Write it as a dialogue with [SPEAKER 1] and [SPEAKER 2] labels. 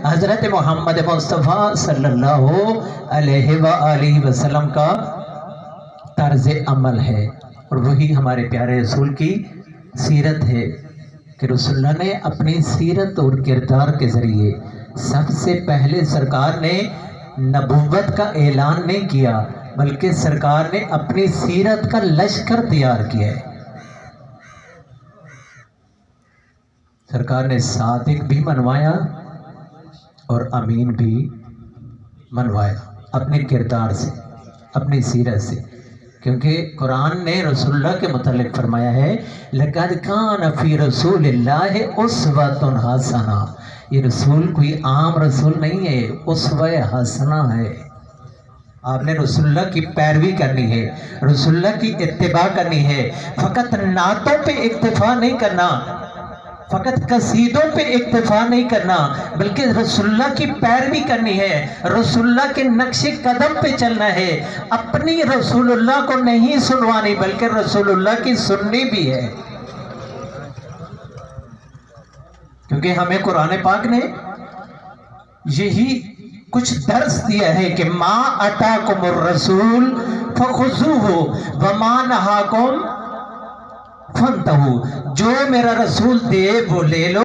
[SPEAKER 1] حضرت محمد مصطفیٰ صلی اللہ علیہ وآلہ وسلم کا طرز عمل ہے، اور وہی ہمارے پیارے رسول کی سیرت ہے کہ رسول اللہ نے اپنی سیرت اور کردار کے ذریعے سب سے پہلے سرکار نے نبوت کا اعلان نہیں کیا، بلکہ سرکار نے اپنی سیرت کا لشکر تیار کیا ہے۔ سرکار نے صادق بھی منوایا اور امین بھی منوایا اپنے کردار سے، اپنی سیرت سے، کیونکہ قرآن نے رسول اللہ کے متعلق فرمایا ہے لَقَدْ كَانَ فِي رَسُولِ اللَّهِ أُسْوَةٌ حَسَنَةٌ۔ یہ رسول کوئی عام رسول نہیں ہے، اسوہ حسنہ ہے۔ آپ نے رسول اللہ کی پیروی کرنی ہے، رسول اللہ کی اتباع کرنی ہے، فقط نعتوں پہ اکتفا نہیں کرنا، فقط قصیدوں پہ اکتفا نہیں کرنا، بلکہ رسول اللہ کی پیروی کرنی ہے، رسول اللہ کے نقش قدم پہ چلنا ہے، اپنی رسول اللہ کو نہیں سنوانی بلکہ رسول اللہ کی سننی بھی ہے، کیونکہ ہمیں قرآن پاک نے یہی کچھ درس دیا ہے کہ ما اتاکم الرسول فخذوہ وما نہاکم فانتہوا، جو میرا رسول دے وہ لے لو،